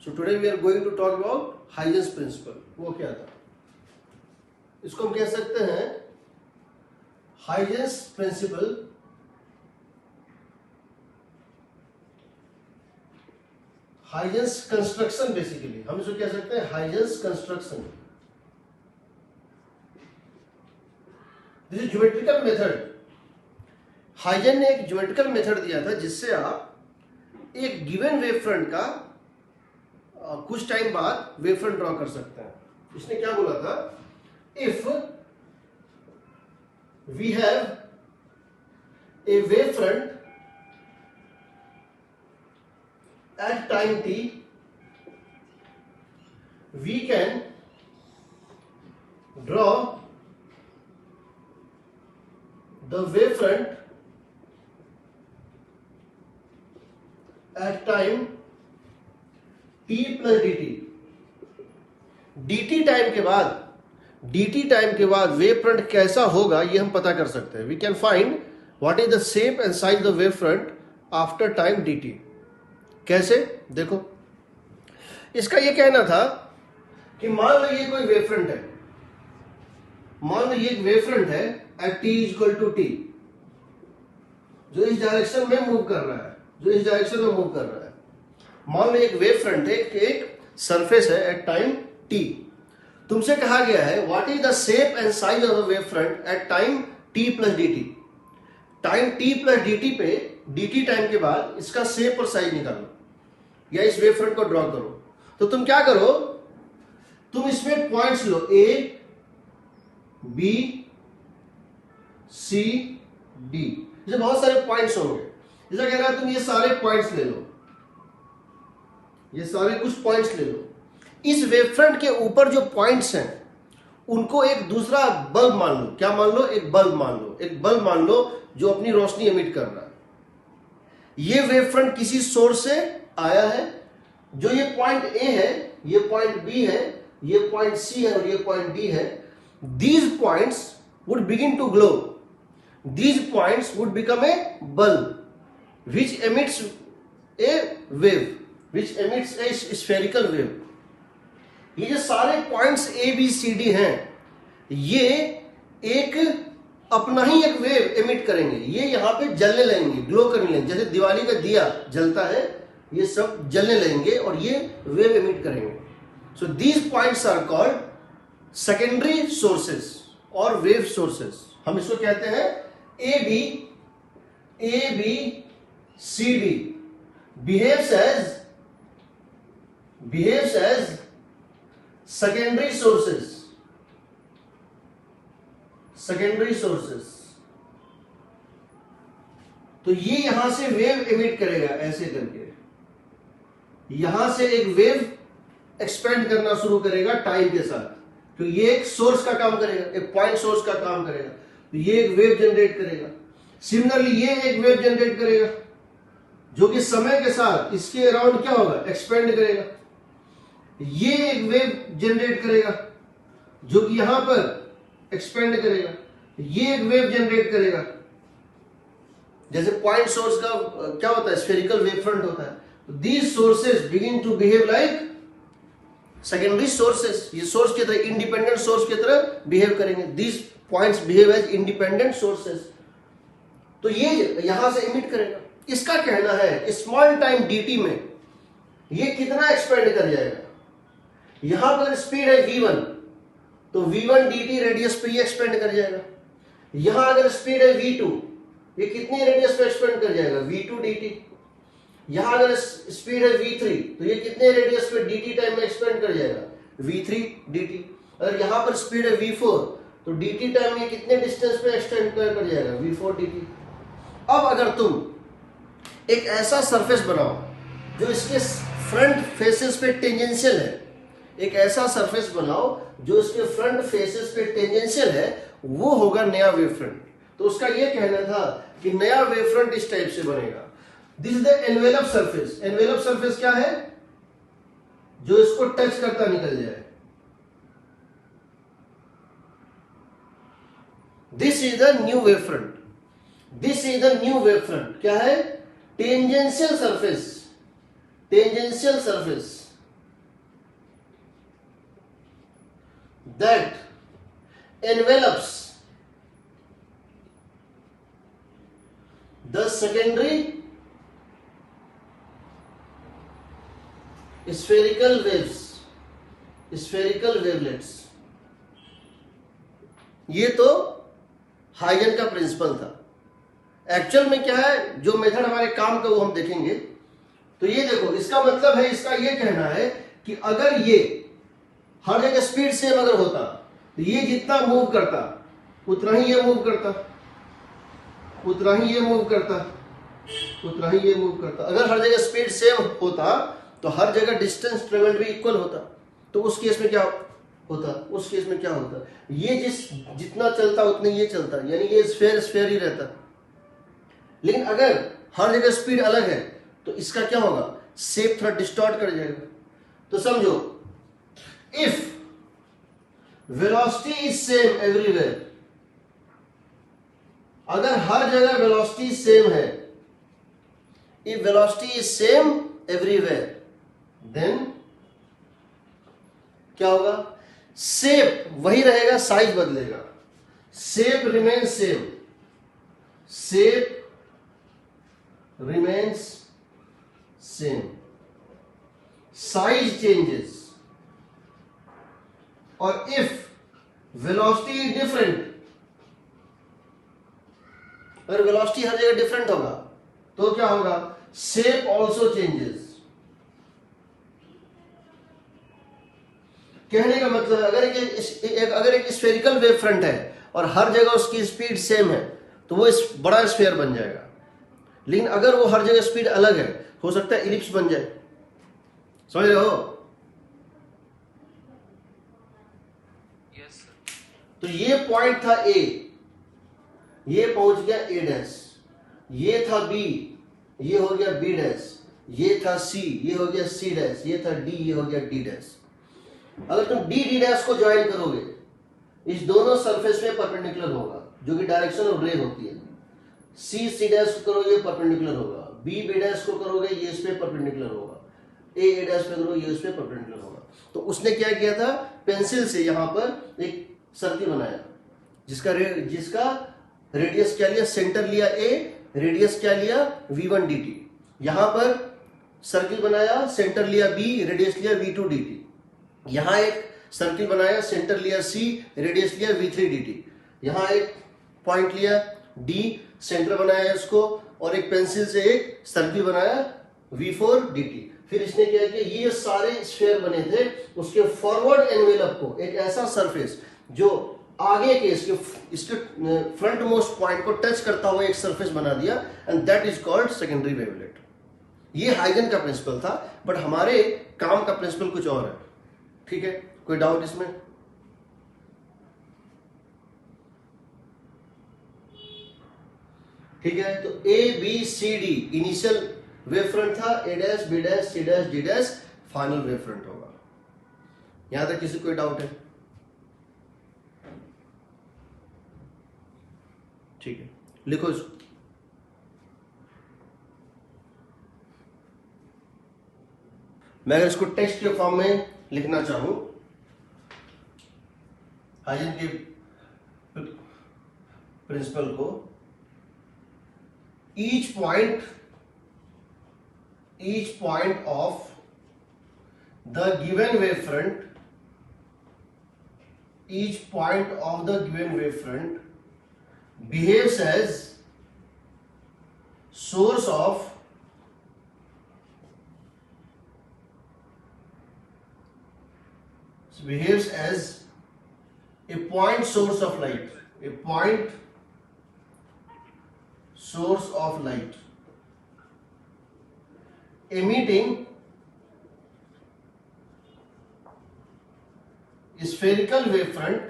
So today we are going to talk about Huygens principle. वो क्या था? इसको हम कह सकते हैं Huygens principle Huygens construction. Basically हम इसको कह सकते हैं Huygens construction. This is geometrical method. Huygens ने एक ज्योमेट्रिकल मेथड दिया था जिससे आप एक गिवन वेव फ्रंट का कुछ टाइम बाद वेव फ्रंट ड्रॉ कर सकते हैं। इसने क्या बोला था? If we have a wave front at time t, we can draw the wavefront at time t plus dt। dt time के बाद वेव फ्रंट कैसा होगा ये हम पता कर सकते हैं। We can find what is the shape and size of wave front after time dt। कैसे? देखो, इसका ये कहना था कि मान लो ये कोई वेव फ्रंट है, मान लो ये एक वेव फ्रंट है at t equal to t, जो इस डायरेक्शन में मूव कर रहा है, मान लो एक वेव फ्रंट है, एक सरफेस है एट टाइम t। तुमसे कहा गया है what is the shape and size of the wave front at time t plus dt। Time t plus dt पे dt टाइम के बाद इसका शेप और साइज निकालो या इस वेव फ्रंट को ड्रॉ करो। तो तुम क्या करो, तुम इसमें points low a b c d। जैसे बहुत सारे पॉइंट्स होंगे, जैसा कह रहा है तुम ये सारे पॉइंट्स ले लो, ये सारे कुछ पॉइंट्स ले लो। इस वेव फ्रंट के ऊपर जो पॉइंट्स हैं उनको एक दूसरा बल्ब मान लो। क्या मान लो? एक बल्ब मान लो जो अपनी रोशनी एमिट कर रहा है। ये वेव फ्रंट किसी सोर्स से आया है, जो ये पॉइंट ए है, ये पॉइंट बी है, ये पॉइंट सी है और ये पॉइंट डी है। These points would begin to glow, these points would become a bulb which emits a wave, which emits a spherical wave. ये जो सारे points A B C D हैं, ये एक अपना ही एक वेव एमिट करेंगे। ये यहां पे जलने लगेंगे, ग्लो करने लगेंगे, जैसे दिवाली का दिया जलता है, ये सब जलने लगेंगे और ये वेव एमिट करेंगे। So these points are called secondary sources और वेव सोर्सेस। हम इसको कहते हैं A B C D behaves as secondary sources. तो ये यहां से वेव एमिट करेगा ऐसे करके, यहां से एक वेव एक्सपेंड करना शुरू करेगा टाइम के साथ। तो ये एक सोर्स का काम करेगा, एक पॉइंट सोर्स का काम करेगा, तो ये एक वेव जनरेट करेगा। सिमिलरली ये एक वेव जनरेट करेगा जो कि समय के साथ इसके अराउंड क्या होगा? एक्सपेंड करेगा। ये एक वेव जनरेट करेगा जो कि यहां पर एक्सपेंड करेगा। ये एक वेव जनरेट करेगा, जैसे पॉइंट सोर्स का क्या होता है? स्फेरिकल वेव फ्रंट होता है। These sources begin to behave like secondary sources। ये सोर्स की तरह, इंडिपेंडेंट सोर्स की तरह बिहेव करेंगे। These points behave as independent sources। तो ये यहां से इमिट करेगा। इसका कहना है स्मॉल टाइम dt में ये कितना एक्सपेंड कर जाएगा? यहां पर स्पीड है v1, तो v1 dt रेडियस पे ये एक्सपेंड कर जाएगा। यहां अगर स्पीड है v2, ये कितनी रेडियस पे एक्सपेंड कर जाएगा? v2 dt। यहां अगर स्पीड है v3, तो ये कितने रेडियस पे dt टाइम में एक्सपेंड कर जाएगा? v3 dt। अगर यहां पर स्पीड है v4, तो dt टाइम में कितने डिस्टेंस पे एक्सटेंड कर जाएगा? v4 dt। अब अगर तुम एक ऐसा सरफेस बनाओ जो इसके फ्रंट फेसेस पे टेंजेंशियल है, एक ऐसा सरफेस बनाओ जो इसके फ्रंट फेसेस पे टेंजेंशियल है, वो होगा नया वेव फ्रंट। तो उसका ये कहना था कि नया वेव फ्रंट इस टाइप से बनेगा। This is the envelope surface. Envelope surface क्या है? जो इसको टच करता निकल जाए। This is the new wave front. This is the new wave front. क्या है? Tangential surface. Tangential surface that envelops the secondary spherical waves, spherical wavelets. ये तो हाइगन का प्रिंसिपल था। एक्चुअल में क्या है, जो मेथड हमारे काम का वो हम देखेंगे। तो ये देखो, इसका मतलब है, इसका ये कहना है कि अगर ये हर जगह स्पीड सेम अगर होता तो ये जितना मूव करता उतना ही ये मूव करता, उतना ही ये मूव करता, उतना ही ये मूव करता। अगर हर जगह स्पीड सेम होता तो हर जगह डिस्टेंस ट्रेवल्ड भी इक्वल होता। तो उस केस में क्या होता, उस केस में क्या होता, ये जितना चलता उतना ये चलता, यानी ये स्फेयर स्फेयर ही रहता। लेकिन अगर हर जगह स्पीड अलग है तो इसका क्या होगा, शेप थोड़ा डिस्टॉर्ट कर जाएगा। तो समझो, if velocity is same everywhere, अगर हर जगह वेलोसिटी सेम है, if velocity is same everywhere, then क्या होगा, शेप वही रहेगा, साइज बदलेगा। Shape remains same, shape remains same, size changes. Or if velocity is different, अगर velocity हर जगह different होगा तो क्या होगा, shape also changes. कहने का मतलब अगर एक स्फेरिकल वेव फ्रंट है और हर जगह उसकी स्पीड सेम है तो वो बड़ा स्फेयर बन जाएगा। लेकिन अगर वो हर जगह स्पीड अलग है, हो सकता है इलिप्स बन जाए। समझ रहे हो? Yes sir. तो ये पॉइंट था ए, ये पहुंच गया ए डैश, ये था बी, ये हो गया बी डैश, ये था सी, ये हो गया सी डैश, ये था डी, ये हो गया डी डैश। अगर तुम डी डी डैश को ज्वाइन करोगे, इस दोनों सरफेस में परपेंडिकुलर होगा, जो कि डायरेक्शन ऑफ रे होती है। सी सी डैश को करोगे परपेंडिकुलर होगा, बी बी डैश को करोगे ये इस पे परपेंडिकुलर होगा, ए ए डैश पे करोगे ये इस पे परपेंडिकुलर होगा। तो उसने क्या किया था, पेंसिल से यहाँ पर एक सर्किल बनाया, जिसका रेडियस क्या लिया, सेंटर लिया ए, रेडियस क्या लिया v1 dt। यहाँ पर सर्किल बनाया, सेंटर लिया बी, रेडियस लिया v2 dt। यहाँ एक सर्किल बनाया, सेंटर लिया सी, रेडियस लिया v3 dt। यहाँ एक पॉइंट लिया डी, सेंटर बनाया इसको, और एक पेंसिल से एक सर्किल बनाया v4 dt। फिर इसने क्या किया, ये सारे स्फीयर बने थे, उसके फॉरवर्ड एनवेलप को, एक ऐसा सरफेस जो आगे के इसके फ्रंट मोस्ट पॉइंट को टच करता हुआ एक सरफेस बना दिया, and that is called secondary wavelet. ये हाइगन का प्रिंसिपल था, बट हमारे काम का प्रिंसिपल कुछ और है। ठीक है, कोई डाउट इसमें? ठीक है, तो A B C D initial wave front था, A dash B dash C dash D dash final wave front होगा। यहां तक किसी कोई डाउट है? ठीक है, लिखो इसको। मैं अगर इसको टेक्स्ट के फॉर्म में लिखना चाहूं, हाइजन के प्रिंसिपल को, each point of the given wavefront, each point of the given wavefront behaves as source of behaves as a point source of light, a point source of light emitting spherical wavefront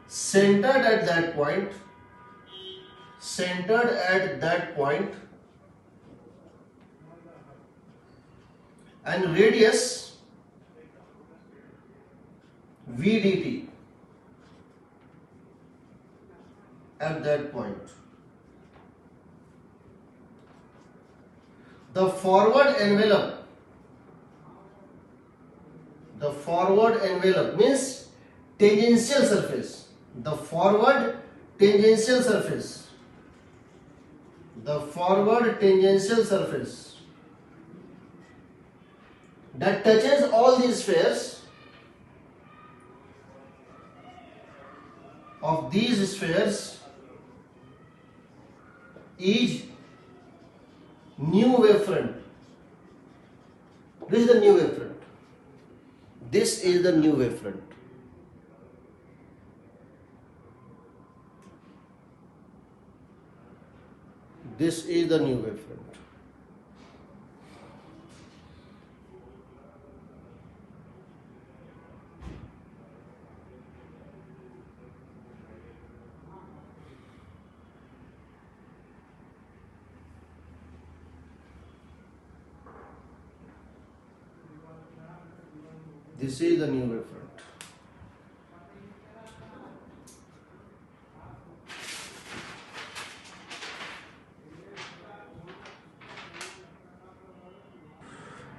centered at that point and radius v dt at that point. The forward envelope forward envelope means tangential surface. The forward tangential surface. The forward tangential surface that touches all these spheres of these spheres is new wavefront. This is the new wavefront. This is the new wavefront. This is the new wavefront. This is the new wavefront.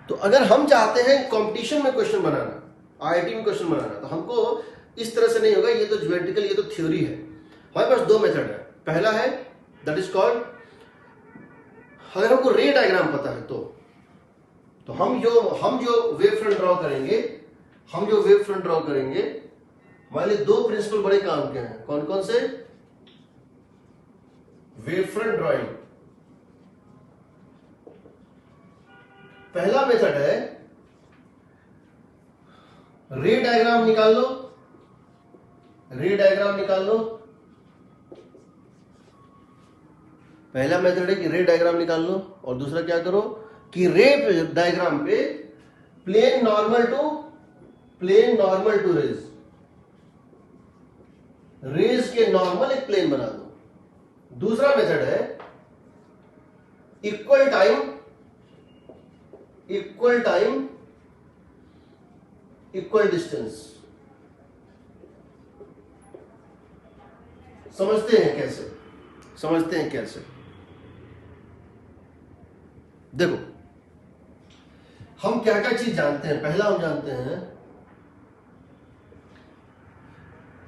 तो अगर हम चाहते हैं competition में question बनाना, IIT में question बनाना, तो हमको इस तरह से नहीं होगा। ये तो ज्योमेट्रिकल, ये तो थ्योरी है। हमारे पास दो मेथड है। पहला है दैट इज कॉल्ड, अगर हमको रे डायग्राम पता है तो हम जो वेव फ्रंट ड्रॉ करेंगे, हमारे लिए दो प्रिंसिपल बड़े काम के हैं। कौन कौन से? Wave front drawing. पहला मेथड है रे डायग्राम निकाल लो, पहला मेथड है कि रे डायग्राम निकाल लो, और दूसरा क्या करो कि रे डायग्राम पे प्लेन नॉर्मल टू रेज के नॉर्मल एक प्लेन बना दो। दूसरा मेथड है इक्वल टाइम इक्वल डिस्टेंस। समझते हैं कैसे? देखो, हम क्या क्या चीज जानते हैं। पहला हम जानते हैं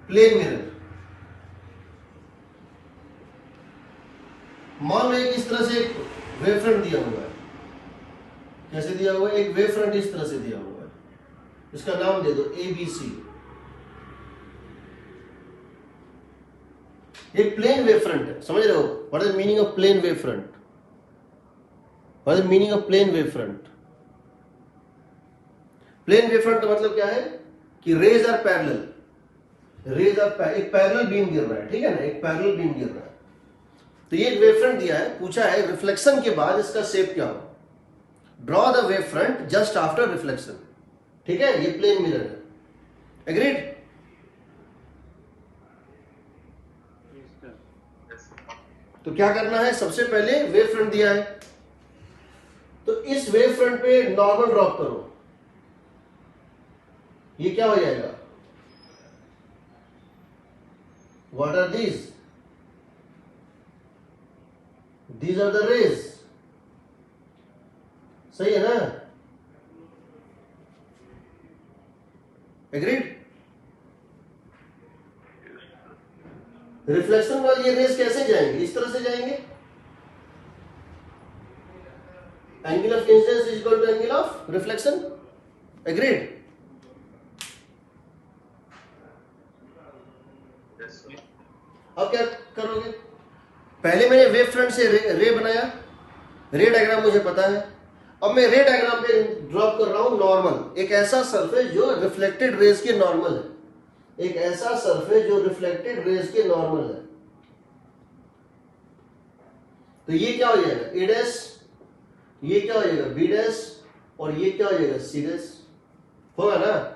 प्लेन मिरर। मान लो एक इस तरह से एक वेव फ्रंट दिया हुआ है। कैसे दिया हुआ है? एक वेव फ्रंट इस तरह से दिया हुआ है, इसका नाम दे दो ABC। एक प्लेन वेव फ्रंट है, समझ रहे हो? What is the meaning of plane wave front? Plane wave front का मतलब क्या है कि रेज आर पैरेलल, एक पैरेलल बीम गिर रहा है, ठीक है ना? एक पैरेलल बीम गिर रहा है। तो ये एक वेव फ्रंट दिया है, पूछा है रिफ्लेक्शन के बाद इसका शेप क्या हो। Draw the wave front just after reflection, ठीक है? ये प्लेन मिरर है। एग्रीड? तो क्या करना है? सबसे पहले वेव फ्रंट दिया है, तो इस वेव फ्रंट पे नॉर्मल ड्रॉप करो। ये क्या हो जाएगा? What are these? These are the rays. सही है ना? एग्रीड? रिफ्लेक्शन वाली ये रेज कैसे जाएंगे? इस तरह से जाएंगे। Angle of incidence is equal to angle of reflection. Agreed? अब क्या करोगे? पहले मैंने वेव फ्रंट से रे बनाया, रे डायग्राम मुझे पता है। अब मैं रे डायग्राम पे ड्रॉप कर रहा हूं नॉर्मल, एक ऐसा सरफेस जो रिफ्लेक्टेड रेज के नॉर्मल है, तो ये क्या हो जाएगा? ए डैश, ये क्या हो जाएगा? बी डैश, और ये क्या हो जाएगा? C dash. होगा ना?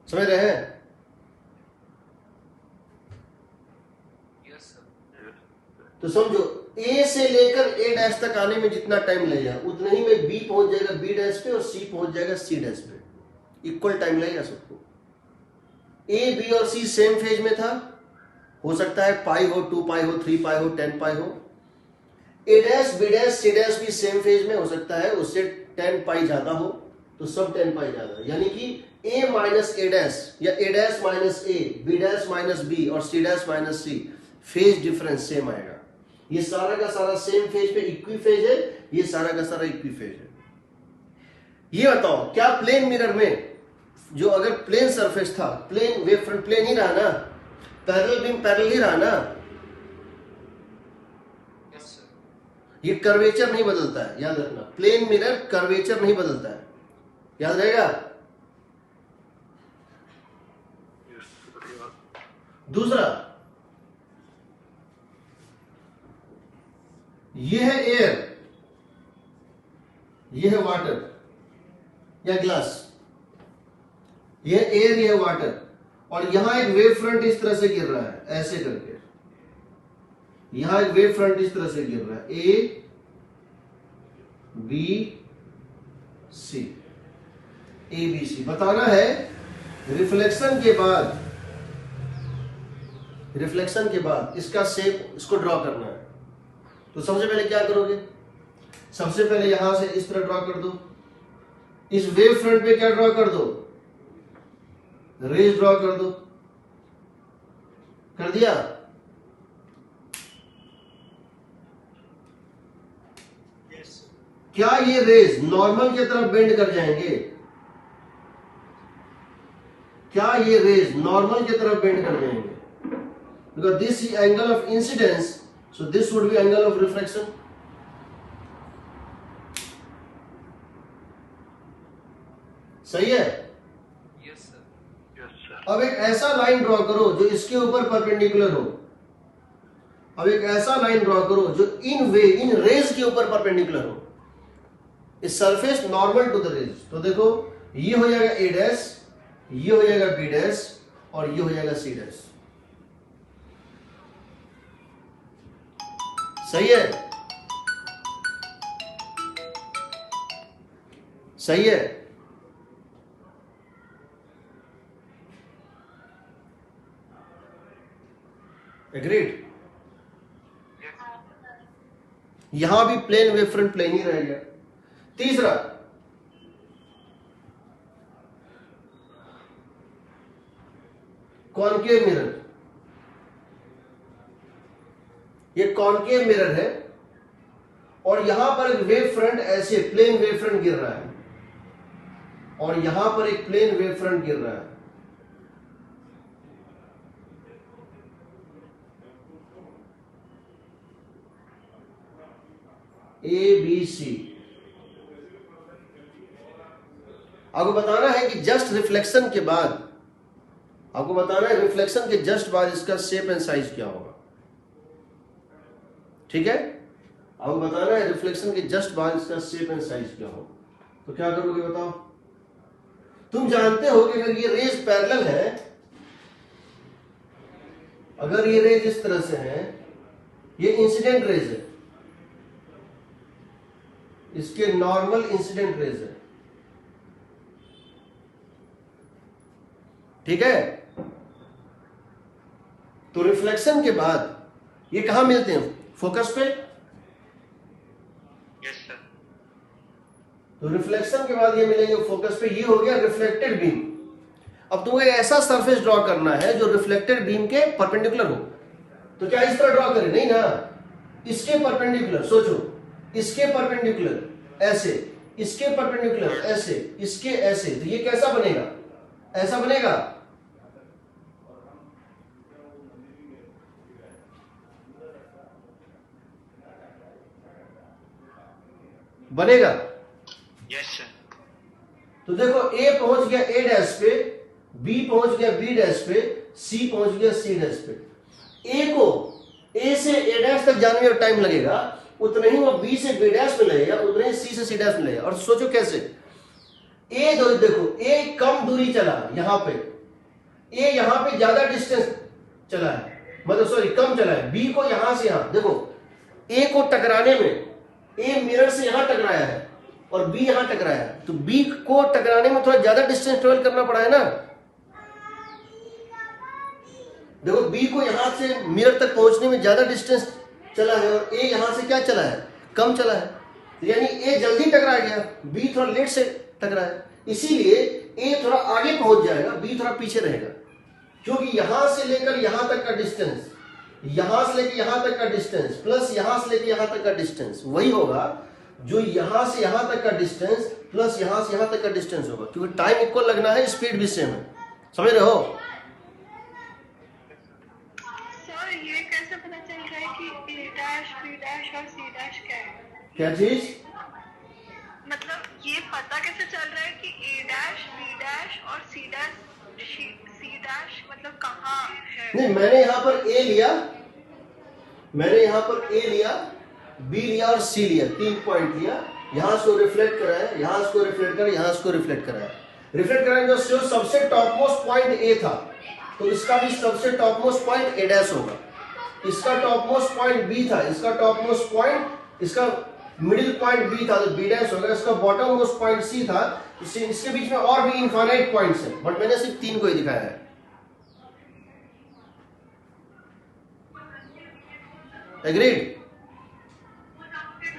समझ रहे हैं? Yes sir. तो समझो, ए से लेकर ए डैश तक आने में जितना टाइम लगेगा उतना ही में बी पहुंच जाएगा बी डैश पे, और सी पहुंच जाएगा सी डैश पे। इक्वल टाइम लगेगा सबको। ए, बी और सी सेम फेज में था, हो सकता है पाई हो, 2 पाई हो, 3 पाई हो, 10 पाई हो। A dash B dash C dash भी सेम फेज में हो सकता है, उससे 10 पाई ज्यादा हो तो सब 10 पाई ज्यादा, यानी कि ए माइनस ए डैश या ए डैश माइनस ए, बी डैश माइनस बी और सी डैश माइनस सी, फेज डिफरेंस सेम आएगा। ये सारा का सारा सेम फेज पे इक्वी फेज है, ये सारा का सारा इक्वी फेज है। ये बताओ क्या प्लेन मिरर में जो अगर प्लेन सरफेस था, प्लेन वेव फ्रंट प्लेन ही रहा ना, पैरेलल बीम पैरेलल ही रहा ना, Yes, sir. ये कर्वेचर नहीं बदलता है, याद रखना। प्लेन मिरर कर्वेचर नहीं बदलता है, याद रहेगा। दूसरा, ये है एयर, ये है वाटर या ग्लास, ये है एयर, ये है वाटर, और यहां एक वेव फ्रंट इस तरह से गिर रहा है ऐसे करके, यहां एक वेव फ्रंट इस तरह से गिर रहा है, A B C, A B सी। बताना है रिफ्लेक्शन के बाद इसका शेप, इसको ड्रॉ करना है। तो सबसे पहले क्या करोगे, सबसे पहले यहां से इस तरह ड्रॉ कर दो, इस वेव फ्रंट पे क्या ड्रॉ कर दो, रेज ड्रॉ कर दो, कर दिया। Yes, sir. क्या ये रेज नॉर्मल की तरफ बेंड कर जाएंगे, क्या ये रेज नॉर्मल की तरफ बेंड कर जाएंगे, because this is angle of incidence, so this would be angle of reflection. सही है। Yes, sir. Yes, sir. अब एक ऐसा लाइन ड्रॉ करो जो इसके ऊपर परपेंडिकुलर हो, अब एक ऐसा लाइन ड्रॉ करो जो इन रेज के ऊपर परपेंडिकुलर हो, इस surface normal to the rays. तो देखो ये हो जाएगा ए डैश, ये हो जाएगा बी डैश और ये हो जाएगा सी डैश। सही है, सही है। एग्रीड। यहां भी प्लेन वेव फ्रंट प्लेन ही रहेगा। तीसरा, कॉनकेव मिरर। ये कॉनकेव मिरर है और यहां पर एक वेव फ्रंट ऐसे प्लेन वेव फ्रंट गिर रहा है और यहां पर एक प्लेन वेव फ्रंट गिर रहा है। A B C. आपको बताना है कि जस्ट रिफ्लेक्शन के बाद, आपको बताना है रिफ्लेक्शन के जस्ट बाद इसका शेप एंड साइज क्या होगा। ठीक है, आपको बताना है रिफ्लेक्शन के जस्ट बाद इसका शेप एंड साइज क्या होगा। तो क्या करोगे बताओ। तुम जानते हो कि अगर ये रेज पैरेलल है, अगर ये रेज इस तरह से है, ये इंसिडेंट रेज है, इसके नॉर्मल इंसिडेंट रेज है। ठीक है, तो रिफ्लेक्शन के बाद ये कहां मिलते हैं, फोकस पे। Yes, sir. तो रिफ्लेक्शन के बाद ये मिलेंगे फोकस पे। ये हो गया रिफ्लेक्टेड बीम। अब तुम्हें ऐसा सरफेस ड्रॉ करना है जो रिफ्लेक्टेड बीम के परपेंडिकुलर हो। तो क्या इस तरह ड्रॉ करें, नहीं ना, इसके परपेंडिकुलर। सोचो, इसके परपेंडिकुलर ऐसे, इसके परपेंडिकुलर ऐसे, इसके ऐसे, तो ये कैसा बनेगा, ऐसा बनेगा। बनेगा। Yes, sir. तो देखो ए पहुंच गया ए डैश पे, बी पहुंच गया बी डैश पे, सी पहुंच गया सी डैश पे। ए को ए से ए डैश तक जाने में टाइम लगेगा, उतना ही वो बी से बी डैश में लगेगा, उतना ही सी से सी डैश में लगेगा। और सोचो कैसे, ए देखो ए कम दूरी चला यहां पे, ए यहां पे ज्यादा डिस्टेंस चला है, मतलब सॉरी कम चला है। बी को यहां से यहां देखो, ए को टकराने में, ए मिरर से यहां टकराया है और बी यहां टकराया है, तो बी को टकराने में थोड़ा ज्यादा डिस्टेंस ट्रेवल करना पड़ा है ना। देखो बी को यहां से मिरर तक पहुंचने में ज्यादा डिस्टेंस चला है और ए यहां से क्या चला है, कम चला है, यानी ए जल्दी टकरा गया, बी थोड़ा लेट से टकरा है, इसीलिए ए थोड़ा आगे पहुंच जाएगा, बी थोड़ा पीछे रहेगा, क्योंकि यहां से लेकर यहां तक का डिस्टेंस, यहां से लेकर यहां तक का डिस्टेंस प्लस यहां से लेकर यहां तक का डिस्टेंस वही होगा जो यहां से यहां तक का डिस्टेंस प्लस यहां से यहां तक का डिस्टेंस होगा, क्योंकि टाइम इक्वल लगना है, स्पीड भी सेम है, समझ रहे हो? सर ये कैसे पता चल रहा है कि ए डैश बी डैश और सी डैश क्या है? क्या चीज? मतलब ये पता कैसे चल रहा है कि ए डैश बी डैश और सी डैश मतलब कहाँ है? नहीं, मैंने यहां पर ए लिया, मैंने यहां पर ए लिया, बी लिया और सी लिया, 3 पॉइंट लिया, यहां से रिफ्लेक्ट कराया, यहां से रिफ्लेक्ट कराया, यहां से रिफ्लेक्ट कराया, रिफ्लेक्ट कराने जो सबसे टॉप मोस्ट पॉइंट ए था, तो इसका भी सबसे top most point A dash होगा, इसका टॉप मोस्ट पॉइंट बी था, इसका टॉप मोस्ट पॉइंट, इसका मिडिल पॉइंट बी था तो बी डैश होगा, इसका बॉटम मोस्ट पॉइंट सी था, इसके बीच में और भी इनफाइनाइट पॉइंट्स हैं, बट मैंने सिर्फ 3 को ही दिखाया है। एग्रीड?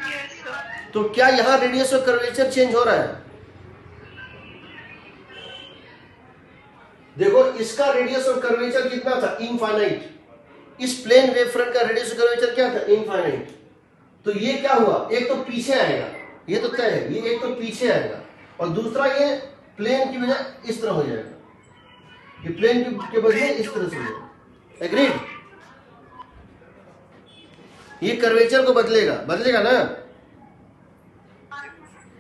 Yes sir. तो क्या यहां रेडियस ऑफ कर्वेचर चेंज हो रहा है? देखो इसका रेडियस ऑफ कर्वेचर कितना था, इनफाइनाइट, इस प्लेन वेव फ्रंट का रेडियस ऑफ कर्वेचर क्या था, इनफाइनाइट, तो ये क्या हुआ, एक तो पीछे आएगा, ये तो तय है, ये एक तो पीछे आएगा और दूसरा ये प्लेन की वजह इस तरह हो जाएगा, ये प्लेन के बदले इस तरह से हो जाएगा। एग्रीड? ये कर्वेचर को बदलेगा, बदलेगा ना?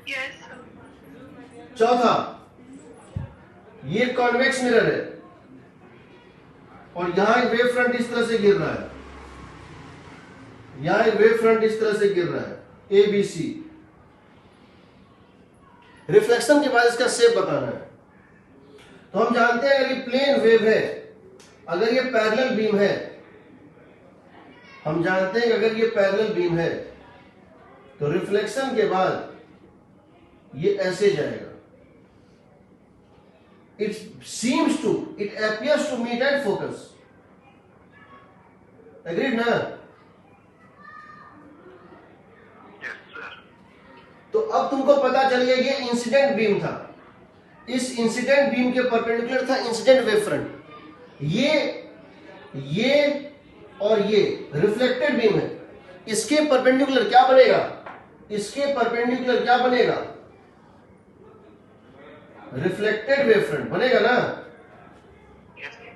Yes sir. चौथा, ये कॉन्वेक्स मिरर है और यहां एक वेव फ्रंट इस तरह से गिर रहा है, यहां एक वेव फ्रंट इस तरह से गिर रहा है, ए बी सी, रिफ्लेक्शन के बाद इसका शेप बताना है। तो हम जानते हैं अगर ये प्लेन वेव है, अगर ये पैरेलल बीम है, हम जानते हैं कि अगर ये पैरेलल बीम है तो रिफ्लेक्शन के बाद ये ऐसे जाएगा, it seems to, it appears to meet at focus. Agreed ना? Yes, sir. तो अब तुमको पता चल गया ये इंसिडेंट बीम था, इस इंसिडेंट बीम के परपेंडिकुलर था इंसिडेंट वेव फ्रंट, ये और ये रिफ्लेक्टेड बीम है, इसके परपेंडिकुलर क्या बनेगा, इसके परपेंडिकुलर क्या बनेगा, रिफ्लेक्टेड वेव फ्रंट बनेगा ना? Yes, sir.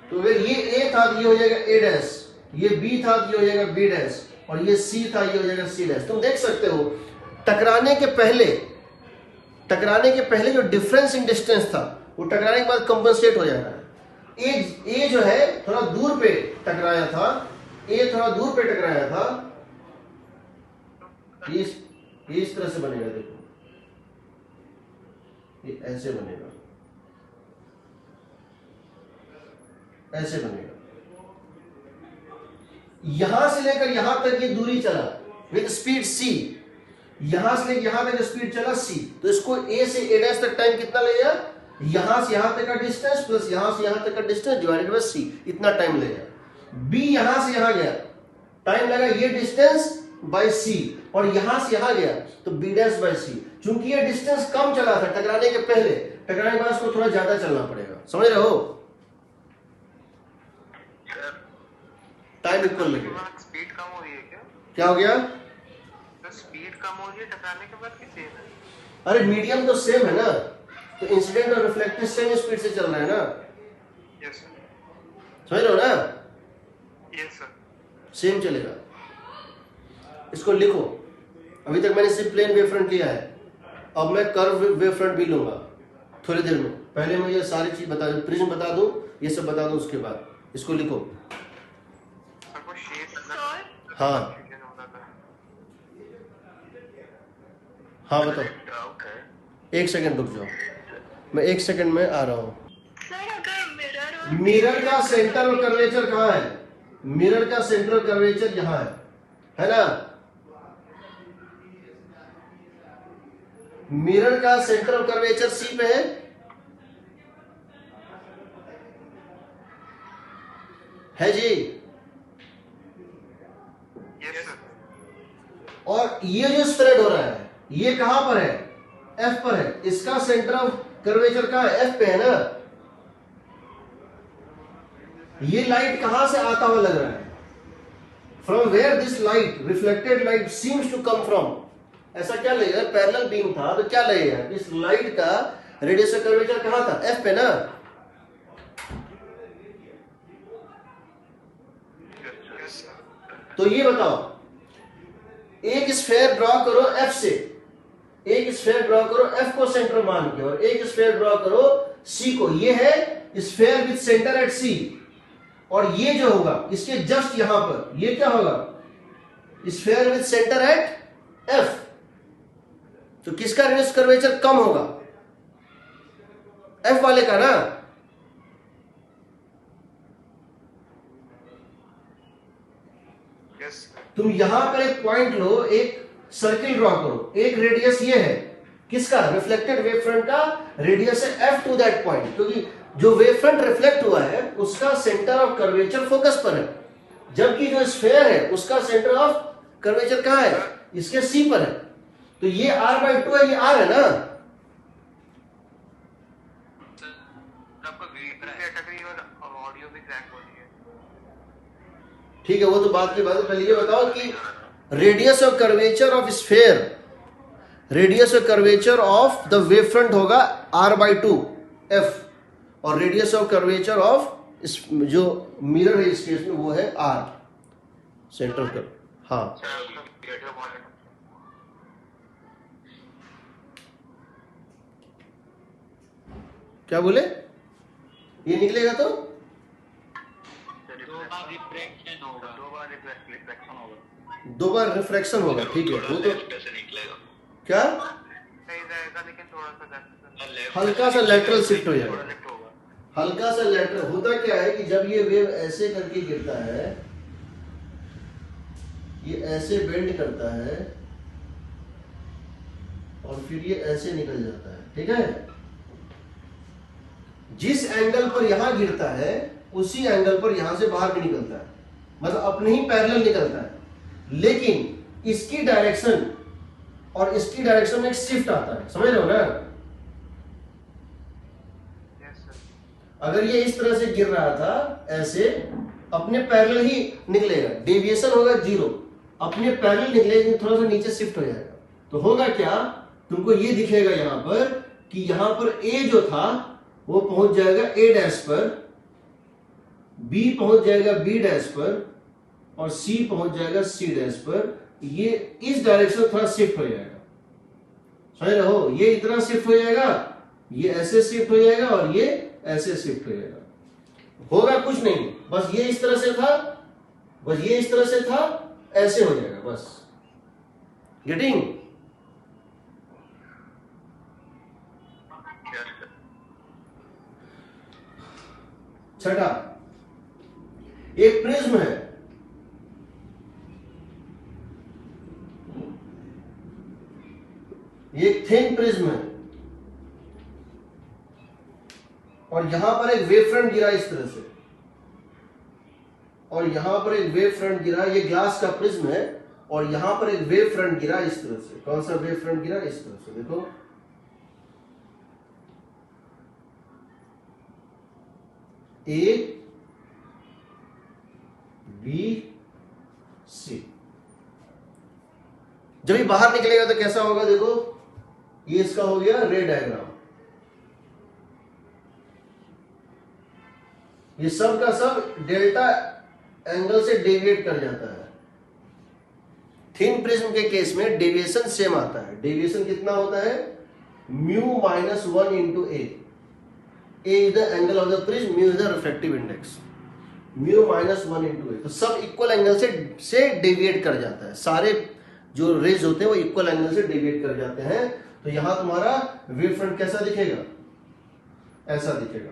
तो अगर ये ए था तो ये हो जाएगा ए डैश, ये बी था तो ये हो जाएगा बी डैश और ये सी था ये हो जाएगा सी डैश। तुम देख सकते हो टकराने के पहले जो डिफरेंस इन डिस्टेंस था वो टकराने के बाद कंपनसेट हो जाएगा। ए जो है थोड़ा दूर पे टकराया था, ए थोड़ा दूर पे टकराया था, ये इस तरह से बनेगा, देखो ये ऐसे बनेगा, ऐसे बनेगा, यहां से लेकर यहां तक ये दूरी चला विद स्पीड सी, यहां से लेकर यहां तक स्पीड चला सी, तो इसको ए से ए डैश तक टाइम कितना लगेगा, यहां से यहां तक का डिस्टेंस प्लस यहां से यहां तक का डिस्टेंस डिवाइडेड बाय सी, इतना टाइम लगेगा। बी यहां से यहां गया, टाइम लगा ये डिस्टेंस बाय सी, और यहां से यहां गया तो बी डैश बाय सी, चूंकि ये डिस्टेंस कम चला था टकराने के पहले, टकराने के बाद इसको थोड़ा ज्यादा चलना पड़ेगा, समझ रहे हो? Sir, टाइम इक्वल लगेगा। स्पीड कम हो रही है क्या? क्या हो गया? तो स्पीड कम हो रही है टकराने के बाद कि सेम है? अरे मीडियम तो सेम है ना, तो इंसिडेंट और रिफ्लेक्टेड सेम स्पीड से चल रहा है ना, Yes, sir. समझ रहे हो ना? Yes, sir. सेम चलेगा। इसको लिखो, अभी तक मैंने सिर्फ प्लेन वेव फ्रंट लिया है, अब मैं कर्व वेव फ्रंट भी लूंगा थोड़ी देर में। पहले मैं ये सारी चीज बता दूं, प्रिज्म बता दूं, ये सब बता दूं, उसके बाद इसको लिखो। सर को शेप सर हाँ confusion हो रहा था। हाँ बताओ, डाउट है। 1 सेकंड रुक जाओ, मैं 1 सेकंड में आ रहा हूँ। सर अगर मिरर और मिरर का सेंटर और कर्वेचर कहाँ है? मिरर का सेंटर और कर्वेचर यहाँ है ना? मिरर का सेंटर और कर्वेचर सी पे है जी? ये जो स्प्रेड हो रहा है ये कहां पर है? एफ पर है। इसका सेंटर ऑफ कर्वेचर कहां है? एफ पे है ना। ये लाइट कहां से आता हुआ लग रहा है? From where this light, reflected light seems to come from. ऐसा क्या लगेगा? पैरेलल बीम था तो क्या लगेगा? इस लाइट का रेडियस ऑफ कर्वेचर कहां था? एफ पे ना। तो ये बताओ, एक स्फेयर ड्रॉ करो एफ से, एक स्फेयर ड्रॉ करो एफ को सेंटर मान के, और एक स्फेयर ड्रॉ करो सी को। ये है स्फेयर विद सेंटर एट सी, और ये जो होगा इसके जस्ट यहां पर ये क्या होगा? Sphere with centre at F. तो किसका रेडियस कर्वेचर कम होगा? एफ वाले का ना। तुम यहां पर एक पॉइंट लो, एक सर्किल ड्रॉ करो, एक रेडियस ये है किसका? रिफ्लेक्टेड वेव फ्रंट का रेडियस है एफ टू दैट पॉइंट, क्योंकि जो वेव फ्रंट रिफ्लेक्ट हुआ है उसका सेंटर ऑफ कर्वेचर फोकस पर है, जबकि जो स्फेयर है उसका सेंटर ऑफ कर्वेचर कहां है? इसके सी पर है। तो ये r/2 है, ये r है ना। आपका वीडियो अटक रही है और ऑडियो भी क्रैक हो रही है। ठीक है, वो तो बात की बात है। पहले ये बताओ कि radius of curvature of sphere, radius of curvature of the wave front होगा r/2 f, और रेडियस ऑफ कर्वेचर ऑफ जो मिरर है इस केस में वो है r, सेंटर कर। हाँ, क्या बोले? ये निकलेगा तो दो बार रिफ्रैक्शन होगा, दो बार रिफ्रैक्शन होगा, दो बार रिफ्रैक्शन होगा। ठीक है, वो तो निकलेगा क्या सही रहेगा, लेकिन थोड़ा सा हल्का सा लेटरल शिफ्ट हो जाएगा। लेफ्ट होगा। हल्का सा लेटरल होता क्या है कि जब ये वेव ऐसे करके गिरता है, ये ऐसे बेंड करता है और फिर ये ऐसे निकल जाता है। ठीक है, जिस एंगल पर यहां गिरता है उसी एंगल पर यहां से बाहर भी निकलता है, मतलब अपने ही पैरेलल निकलता है, लेकिन इसकी डायरेक्शन और इसकी डायरेक्शन में एक शिफ्ट आता है। समझ रहे हो ना? अगर ये इस तरह से गिर रहा था ऐसे, अपने पैरेलल ही निकलेगा, डेविएशन होगा 0, अपने पैरेलल निकलेगा, थोड़ा सा नीचे शिफ्ट हो जाएगा। तो होगा क्या? तुमको ये दिखेगा यहां पर कि यहां पर ए जो था वो पहुंच जाएगा ए डैश पर, बी पहुंच जाएगा बी डैश पर, और सी पहुंच जाएगा सी डैश पर। ये इस डायरेक्शन थोड़ा शिफ्ट हो जाएगा। समझ रहे हो? ये इतना शिफ्ट हो जाएगा, ये ऐसे शिफ्ट हो जाएगा, और ये ऐसे शिफ्ट हो जाएगा। होगा कुछ नहीं, बस ये इस तरह से था, बस ये इस तरह से था, ऐसे हो जाएगा बस। गेटिंग? छठा, एक प्रिज्म है, ये एक थिन प्रिज्म है, और यहां पर एक वेव फ्रंट गिरा इस तरह से, और यहां पर एक वेव फ्रंट गिरा। ये ग्लास का प्रिज्म है, और यहां पर एक वेव फ्रंट गिरा इस तरह से। कौन सा वेव फ्रंट गिरा? इस तरह से देखो, ए बी सी। जब ये बाहर निकलेगा तो कैसा होगा? देखो, ये इसका हो गया रे डायग्राम। ये सब का सब डेल्टा एंगल से डेविएट कर जाता है। थिन प्रिज्म के केस में डेविएशन सेम आता है। डेविएशन कितना होता है? Mu minus 1 into A. A is the angle of the prism, mu is the refractive index. Mu minus 1 into A, तो सब इक्वल एंगल से डेविएट कर जाता है। सारे जो रेज होते हैं वो इक्वल एंगल से डेविएट कर जाते हैं। तो यहां तुम्हारा वेव फ्रंट कैसा दिखेगा? ऐसा दिखेगा।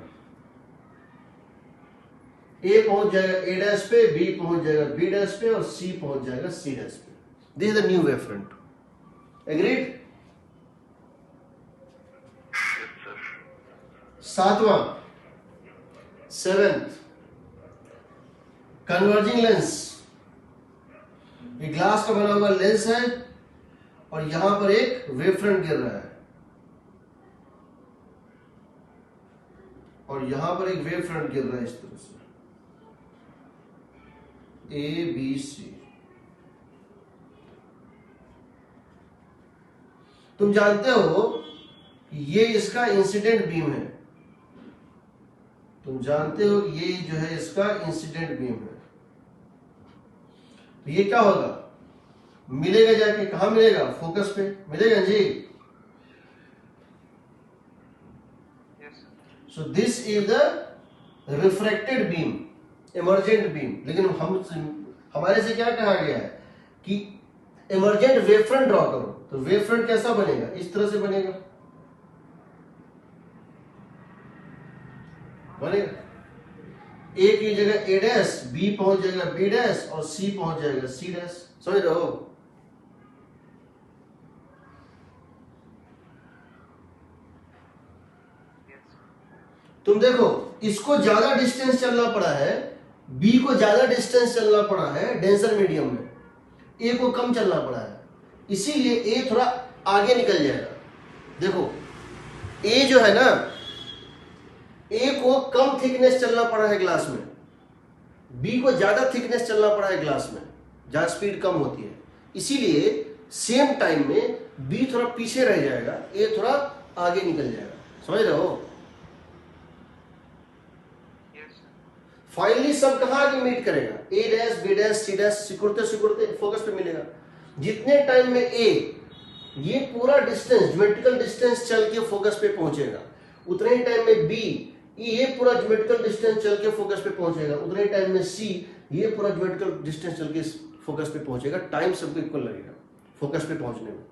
ए पहुंच जाएगा ए डैश पे, बी पहुंच जाएगा बी डैश पे, और सी पहुंच जाएगा सी डैश पे। This is the new wave front. Agreed? सातवां, सेवेंथ, कन्वर्जिंग लेंस। ये ग्लास का बना हुआ लेंस है, और यहां पर एक वेव फ्रंट गिर रहा है, और यहां पर एक वेव फ्रंट गिर रहा है इस तरह से, ए बी सी। तुम जानते हो कि ये इसका इंसिडेंट बीम है, तुम जानते हो ये जो है इसका इंसिडेंट बीम है। तो ये क्या होगा, मिलेगा जाके कहां मिलेगा, फोकस पे मिलेगा जी। So this is the refracted beam, emergent beam. लेकिन हमारे से क्या कहा गया है कि इमर्जेंट वेव फ्रंट ड्रॉ करो। तो वेव फ्रंट कैसा बनेगा, इस तरह से बनेगा, ए की जगह ए डैश, बी पहुंच जाएगा बी डैश, और सी पहुंच जाएगा सी डैश। समझ रहे हो? तुम देखो, इसको ज्यादा डिस्टेंस चलना पड़ा है, बी को ज्यादा डिस्टेंस चलना पड़ा है डेंसर मीडियम में, ए को कम चलना पड़ा है, इसीलिए ए थोड़ा आगे निकल जाएगा। देखो ए जो है ना, ए को कम थिकनेस चलना पड़ा है ग्लास में, बी को ज्यादा थिकनेस चलना पड़ा है ग्लास में, जहां स्पीड कम होती है, इसीलिए सेम टाइम में बी थोड़ा पीछे रह जाएगा, ए थोड़ा आगे निकल जाएगा। समझ रहे हो? फाइनली सब कहां आगे मीट करेगा, A dash B dash C dash, सिकुड़ते सिकुड़ते फोकस पे मिलेगा। जितने टाइम में ए ये पूरा डिस्टेंस, ज्योमेट्रिकल डिस्टेंस चल के फोकस पे पहुंचेगा, उतने ही टाइम में बी ये पूरा ज्योमेट्रिकल डिस्टेंस चल के फोकस पे पहुंचेगा, उतने टाइम में सी ये पूरा ज्योमेट्रिकल डिस्टेंस चल के फोकस पे पहुंचेगा। टाइम सबको इक्वल लगेगा फोकस पे पहुंचने में।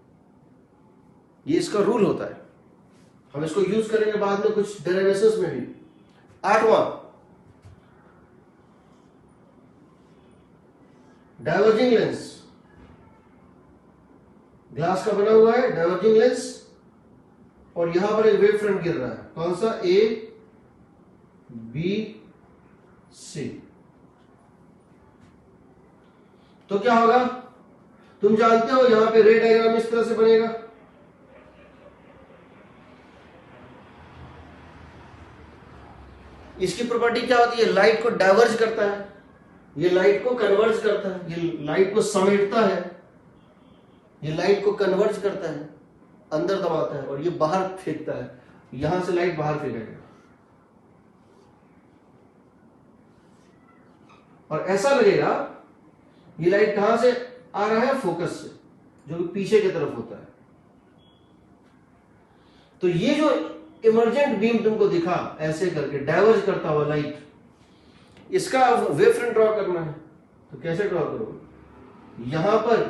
ये इसका रूल होता है, हम इसको यूज करेंगे बाद में कुछ डेरिवेशंस में भी। 8वां, डाइवर्जिंग लेंस। ग्लास का बना हुआ है डाइवर्जिंग लेंस, और यहां पर एक वेव फ्रंट गिर रहा है, कौन सा, ए बी सी। तो क्या होगा, तुम जानते हो यहां पे रे डायग्राम इस तरह से बनेगा। इसकी प्रॉपर्टी क्या होती है, लाइट को डाइवर्ज करता है, ये लाइट को कन्वर्ज करता है, ये लाइट को समेटता है, ये लाइट को कन्वर्ज करता है, अंदर दबाता है, और ये बाहर फेंकता है, यहां से लाइट बाहर फेंकेगा। और ऐसा लगेगा ये लाइट कहां से आ रहा है, फोकस से, जो कि पीछे की तरफ होता है। तो ये जो इमर्जेंट बीम तुमको दिखा ऐसे करके डाइवर्ज करता हुआ लाइट, इसका वेव फ्रंट ड्रॉ करना है। तो कैसे ड्रॉ करोगे, यहां पर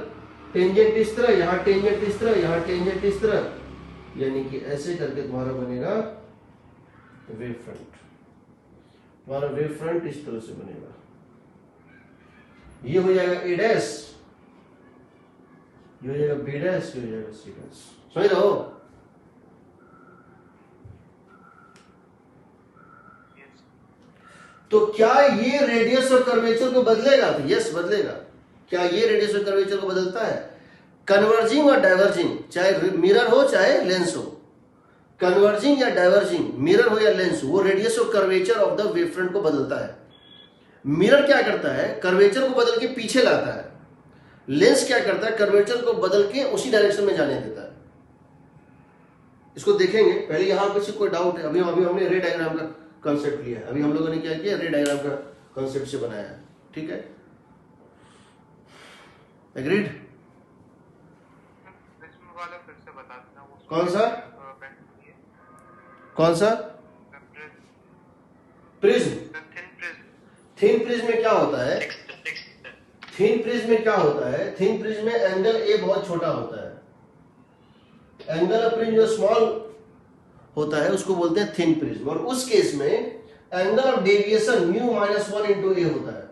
टेंजेंट इस तरह, यहां टेंजेंट इस तरह, यहां टेंजेंट इस तरह, यानी कि ऐसे करके तुम्हारा बनेगा वेव फ्रंट। तुम्हारा वेव फ्रंट इस तरह से बनेगा, ये हो जाएगा ए डैश, ये हो जाएगा बी डैश, ये हो जाएगा सी डैश। समझ रहे हो? तो क्या ये रेडियस और कर्वेचर को बदलेगा, तो यस बदलेगा। क्या ये रेडियस और कर्वेचर को बदलता है? कन्वर्जिंग और डाइवर्जिंग, चाहे मिरर हो चाहे लेंस हो, कन्वर्जिंग या डाइवर्जिंग, मिरर हो या लेंस हो, वो रेडियस और curvature of the wave front को बदलता है। मिरर क्या करता है, कर्वेचर को बदल के पीछे लाता है, लेंस क्या करता है, कर्वेचर को बदल के उसी डायरेक्शन में जाने देता है। इसको देखेंगे, पहले यहां पे कोई डाउट है? अभी हमने रे डायग्राम का कॉन्सेप्ट लिया है, अभी हम लोगों ने क्या किया, रे डायग्राम का कॉन्सेप्ट से बनाया है। ठीक है, एग्रीड? कौन सा कौन सा प्रिज्म? थिन प्रिज्म में क्या होता है, थिन प्रिज्म में क्या होता है, थिन प्रिज्म में एंगल ए बहुत छोटा होता है, एंगल ऑफ प्रिज्म जो स्मॉल होता है उसको बोलते हैं थिन प्रिज्म, और उस केस में angle of deviation mu -1 into A होता है।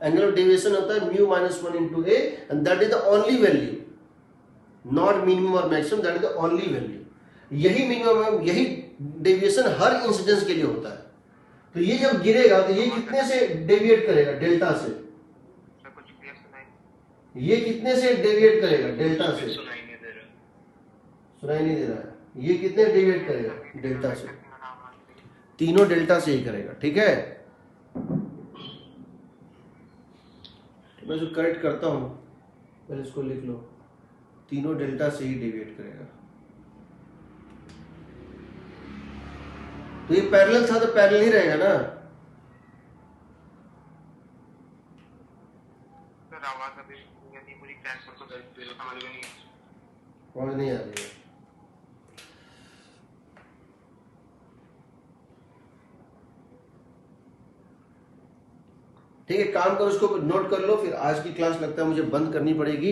एंगल ऑफ डेविएशन होता है mu -1 into A, and that is the only value, not minimum or maximum, that is the only value. यही मिनिमम, यही deviation हर इंसिडेंस के लिए होता है। तो ये जब गिरेगा तो ये कितने से डेविएट करेगा, डेल्टा से। ये कितने से डेविएट करेगा, डेल्टा से। सुनाई नहीं दे रहा है। ये कितने डिवाइड करेगा? डेल्टा से, तीनों डेल्टा से ही करेगा, ठीक है। मैं इसको करेक्ट करता हूं, पहले इसको लिख लो, तीनों डेल्टा से ही डिवाइड करेगा। तो ये पैरेलल था तो पैरेलल ही रहेगा ना। सर आवाज अभी पूरी ट्रांसफर तो समझ में नहीं समझ नहीं आ रही है। ठीक है, काम करो, इसको नोट कर लो, फिर आज की क्लास लगता है मुझे बंद करनी पड़ेगी।